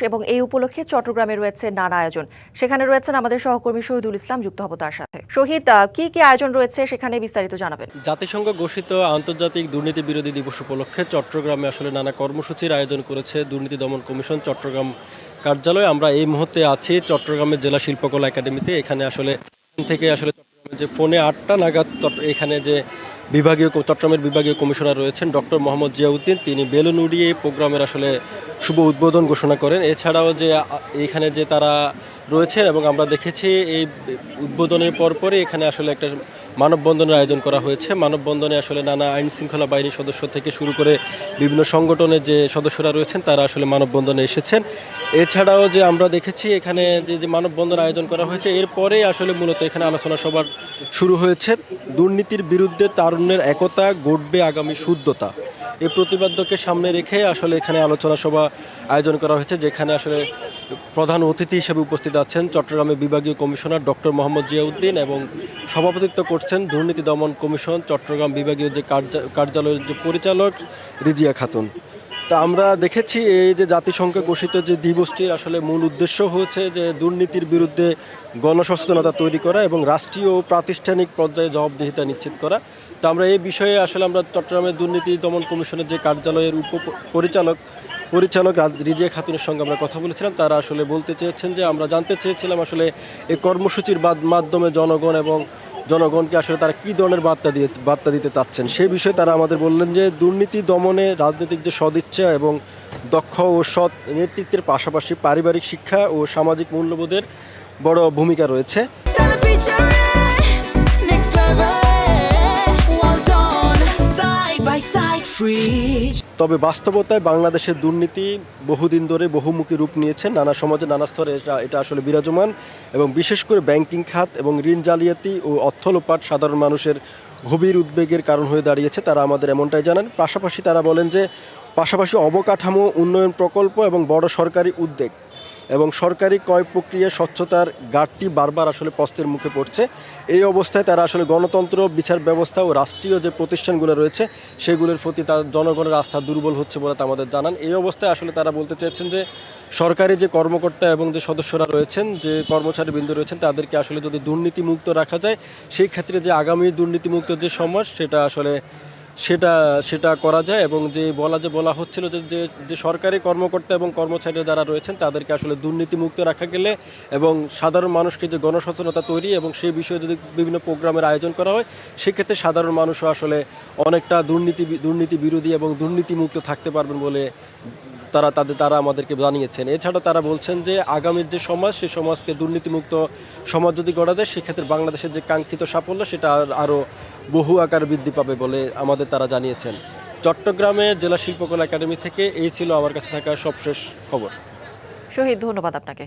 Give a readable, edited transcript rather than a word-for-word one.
এবং এই উপলক্ষে চট্টগ্রামে রয়েছে নানা আয়োজন। সেখানে রয়েছেন আমাদের সহকর্মী শহীদুল ইসলাম, যুক্ত হব তার সাথে। শহীদ, কি কি আয়োজন রয়েছে সেখানে বিস্তারিত জানাবেন। জাতিসংঘ ঘোষিত আন্তর্জাতিক দুর্নীতি বিরোধী দিবস উপলক্ষে চট্টগ্রামে আসলে নানা কর্মসূচির আয়োজন করেছে দুর্নীতি দমন কমিশন চট্টগ্রাম কার্যালয়। আমরা এই মুহূর্তে আছি চট্টগ্রামের জেলা শিল্পকলা একাডেমিতে। এখানে আসলে থেকে চট্টগ্রামের যে পৌনে 8টা নাগাদ এখানে যে চট্টগ্রামের বিভাগীয় কমিশনার রয়েছেন ডক্টর মোহাম্মদ জিয়াউদ্দিন, তিনি বেলুন উড়িয়ে এই প্রোগ্রামের আসলে শুভ উদ্বোধন ঘোষণা করেন। এছাড়াও যে এখানে যে তারা রয়েছেন এবং আমরা দেখেছি এই উদ্বোধনের পরপরই এখানে আসলে একটা মানববন্ধনের আয়োজন করা হয়েছে। মানববন্ধনে আসলে নানা আইন শৃঙ্খলা বাহিনীর সদস্য থেকে শুরু করে বিভিন্ন সংগঠনের যে সদস্যরা রয়েছেন তারা আসলে মানববন্ধনে এসেছেন। এছাড়াও যে আমরা দেখেছি এখানে যে মানববন্ধন আয়োজন করা হয়েছে, এরপরে আসলে মূলত এখানে আলোচনা সভা শুরু হয়েছে। দুর্নীতির বিরুদ্ধে তারুণ্যের একতা, গড়বে আগামী শুদ্ধতা, এই প্রতিপাদ্যকে সামনে রেখে আসলে এখানে আলোচনা সভা আয়োজন করা হয়েছে, যেখানে আসলে প্রধান অতিথি হিসেবে উপস্থিত আছেন চট্টগ্রামের বিভাগীয় কমিশনার ডক্টর মোহাম্মদ জিয়াউদ্দিন এবং সভাপতিত্ব করছেন দুর্নীতি দমন কমিশন চট্টগ্রাম বিভাগীয় যে কার্যালয়ের যে পরিচালক রিজিয়া খাতুন। তা আমরা দেখেছি এই যে জাতিসংঘ ঘোষিত যে দিবসটির আসলে মূল উদ্দেশ্য হচ্ছে যে দুর্নীতির বিরুদ্ধে গণসচেতনতা তৈরি করা এবং রাষ্ট্রীয় ও প্রাতিষ্ঠানিক পর্যায়ে জবাবদিহিতা নিশ্চিত করা। তো আমরা এই বিষয়ে আসলে আমরা চট্টগ্রামের দুর্নীতি দমন কমিশনের যে কার্যালয়ের পরিচালক রিজিয়া খাতুনের সঙ্গে আমরা কথা বলেছিলাম। তারা আসলে বলতে চেয়েছেন যে আমরা জানতে চেয়েছিলাম আসলে এই কর্মসূচির মাধ্যমে জনগণকে আসলে তারা কী ধরনের বার্তা দিতে চাচ্ছেন সেই বিষয়ে তারা আমাদের বললেন যে দুর্নীতি দমনে রাজনৈতিক যে সদিচ্ছা এবং দক্ষ ও সৎ নেতৃত্বের পাশাপাশি পারিবারিক শিক্ষা ও সামাজিক মূল্যবোধের বড় ভূমিকা রয়েছে। তবে বাস্তবতায় বাংলাদেশের দুর্নীতি বহুদিন ধরে বহুমুখী রূপ নিয়েছে, নানা সমাজে নানা স্তরে এটা আসলে বিরাজমান এবং বিশেষ করে ব্যাংকিং খাত এবং ঋণ জালিয়াতি ও অর্থ লোপাট সাধারণ মানুষের গভীর উদ্বেগের কারণ হয়ে দাঁড়িয়েছে। তারা আমাদের এমনটাই জানান। পাশাপাশি তারা বলেন যে অবকাঠামো উন্নয়ন প্রকল্প এবং বড় সরকারি উদ্যোগ এবং সরকারি ক্রয় প্রক্রিয়া স্বচ্ছতার ঘাটতি বারবার আসলে প্রশ্নের মুখে পড়ছে। এই অবস্থায় তারা আসলে গণতন্ত্র, বিচার ব্যবস্থা ও রাষ্ট্রীয় যে প্রতিষ্ঠানগুলো রয়েছে সেগুলোর প্রতি তার জনগণের আস্থা দুর্বল হচ্ছে বলে আমাদের জানান। এই অবস্থায় আসলে তারা বলতে চেয়েছেন যে সরকারি যে কর্মকর্তা এবং যে সদস্যরা রয়েছেন, যে কর্মচারীবৃন্দ রয়েছেন, তাদেরকে আসলে যদি দুর্নীতিমুক্ত রাখা যায় সেই ক্ষেত্রে যে আগামী দুর্নীতিমুক্ত যে সমাজ সেটা করা যায় এবং যে বলা হচ্ছিল যে সরকারি কর্মকর্তা এবং কর্মচারীরা যারা রয়েছেন তাদেরকে আসলে দুর্নীতিমুক্ত রাখা গেলে এবং সাধারণ মানুষকে যে গণসচেতনতা তৈরি এবং সেই বিষয়ে যদি বিভিন্ন প্রোগ্রামের আয়োজন করা হয় সেক্ষেত্রে সাধারণ মানুষও আসলে অনেকটা দুর্নীতি বিরোধী এবং দুর্নীতিমুক্ত থাকতে পারবেন বলে তারা আমাদেরকে জানিয়েছেন। এছাড়া তারা বলছেন যে আগামীর যে সমাজ, সেই সমাজকে দুর্নীতিমুক্ত সমাজ যদি গড়া যায় সেক্ষেত্রে বাংলাদেশের যে কাঙ্ক্ষিত সাফল্য সেটা আরও বহু আকার বৃদ্ধি পাবে বলে আমাদের তারা জানিয়েছেন। চট্টগ্রামে জেলা শিল্পকলা একাডেমি থেকে এই ছিল আমার কাছে থাকা সবশেষ খবর। শহীদ, ধন্যবাদ আপনাকে।